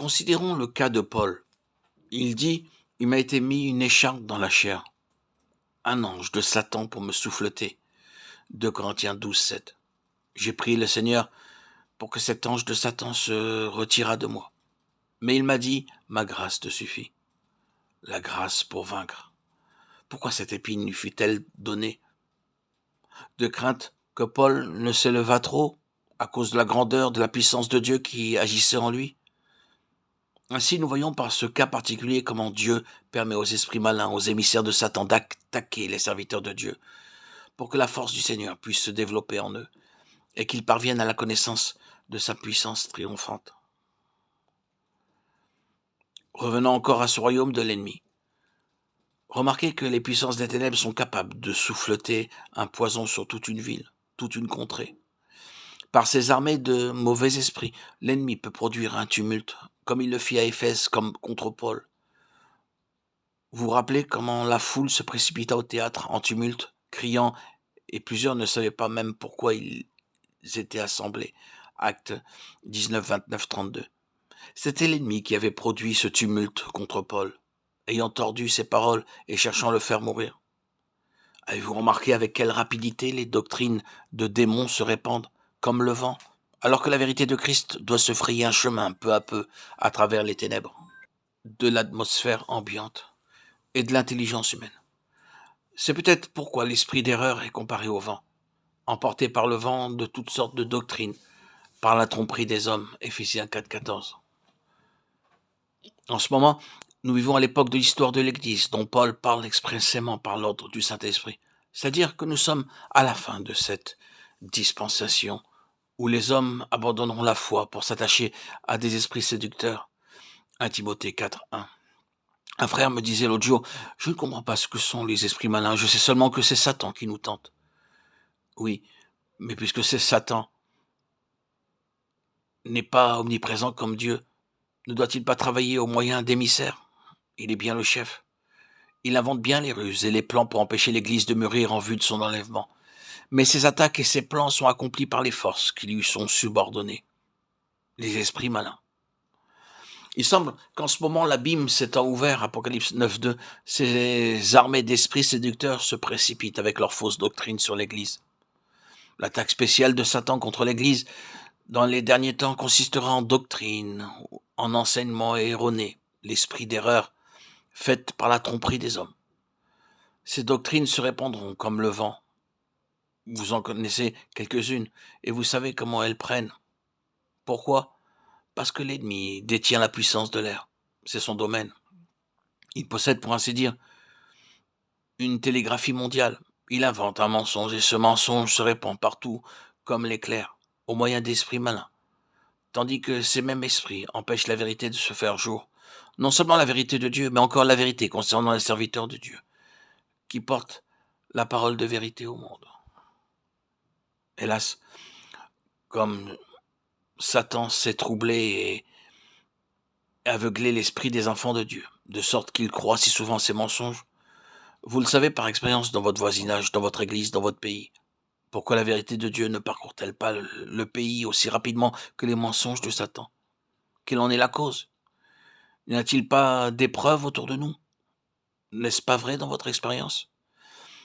Considérons le cas de Paul. Il dit « Il m'a été mis une écharpe dans la chair, un ange de Satan pour me souffleter ». 2 Corinthiens 12, 7. J'ai prié le Seigneur pour que cet ange de Satan se retirât de moi. Mais il m'a dit « Ma grâce te suffit ». La grâce pour vaincre. Pourquoi cette épine lui fut-elle donnée? De crainte que Paul ne s'élevât trop à cause de la grandeur, de la puissance de Dieu qui agissait en lui. Ainsi, nous voyons par ce cas particulier comment Dieu permet aux esprits malins, aux émissaires de Satan d'attaquer les serviteurs de Dieu, pour que la force du Seigneur puisse se développer en eux et qu'ils parviennent à la connaissance de sa puissance triomphante. Revenons encore à ce royaume de l'ennemi. Remarquez que les puissances des ténèbres sont capables de souffleter un poison sur toute une ville, toute une contrée. Par ses armées de mauvais esprits, l'ennemi peut produire un tumulte, comme il le fit à Éphèse, comme contre Paul. Vous vous rappelez comment la foule se précipita au théâtre en tumulte, criant, et plusieurs ne savaient pas même pourquoi ils étaient assemblés. Actes 19, 29, 32. C'était l'ennemi qui avait produit ce tumulte contre Paul, ayant tordu ses paroles et cherchant à le faire mourir. Avez-vous remarqué avec quelle rapidité les doctrines de démons se répandent, comme le vent, alors que la vérité de Christ doit se frayer un chemin peu à peu à travers les ténèbres de l'atmosphère ambiante et de l'intelligence humaine. C'est peut-être pourquoi l'esprit d'erreur est comparé au vent, emporté par le vent de toutes sortes de doctrines, par la tromperie des hommes, Éphésiens 4, 14. En ce moment, nous vivons à l'époque de l'histoire de l'Église, dont Paul parle expressément par l'ordre du Saint-Esprit. C'est-à-dire que nous sommes à la fin de cette dispensation où les hommes abandonneront la foi pour s'attacher à des esprits séducteurs. 1 Timothée 4, 1. Un frère me disait l'autre jour, « Je ne comprends pas ce que sont les esprits malins, je sais seulement que c'est Satan qui nous tente. » Oui, mais puisque c'est Satan n'est pas omniprésent comme Dieu, ne doit-il pas travailler au moyen d'émissaires? Il est bien le chef. Il invente bien les ruses et les plans pour empêcher l'Église de mûrir en vue de son enlèvement. Mais ses attaques et ses plans sont accomplis par les forces qui lui sont subordonnées, les esprits malins. Il semble qu'en ce moment l'abîme s'étant ouvert, Apocalypse 9.2, ces armées d'esprits séducteurs se précipitent avec leurs fausses doctrines sur l'Église. L'attaque spéciale de Satan contre l'Église dans les derniers temps consistera en doctrine, en enseignement erroné, l'esprit d'erreur, faite par la tromperie des hommes. Ces doctrines se répandront comme le vent. Vous en connaissez quelques-unes et vous savez comment elles prennent. Pourquoi? Parce que l'ennemi détient la puissance de l'air. C'est son domaine. Il possède, pour ainsi dire, une télégraphie mondiale. Il invente un mensonge et ce mensonge se répand partout comme l'éclair, au moyen d'esprits malins. Tandis que ces mêmes esprits empêchent la vérité de se faire jour. Non seulement la vérité de Dieu, mais encore la vérité concernant les serviteurs de Dieu, qui portent la parole de vérité au monde. Hélas, comme Satan s'est troublé et aveuglé l'esprit des enfants de Dieu, de sorte qu'ils croient si souvent ces mensonges, vous le savez par expérience dans votre voisinage, dans votre église, dans votre pays. Pourquoi la vérité de Dieu ne parcourt-elle pas le pays aussi rapidement que les mensonges de Satan? Quelle en est la cause? N'y a-t-il pas d'épreuves autour de nous? N'est-ce pas vrai dans votre expérience?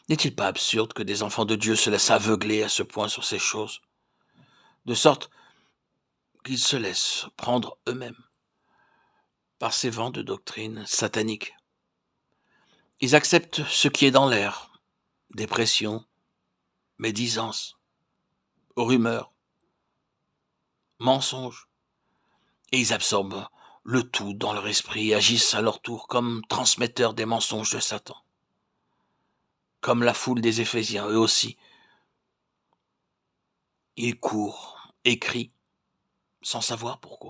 N'est-il pas absurde que des enfants de Dieu se laissent aveugler à ce point sur ces choses, de sorte qu'ils se laissent prendre eux-mêmes par ces vents de doctrine satanique? Ils acceptent ce qui est dans l'air, dépression, médisance, rumeurs, mensonges, et ils absorbent le tout dans leur esprit et agissent à leur tour comme transmetteurs des mensonges de Satan. Comme la foule des Éphésiens, eux aussi, ils courent et crient sans savoir pourquoi.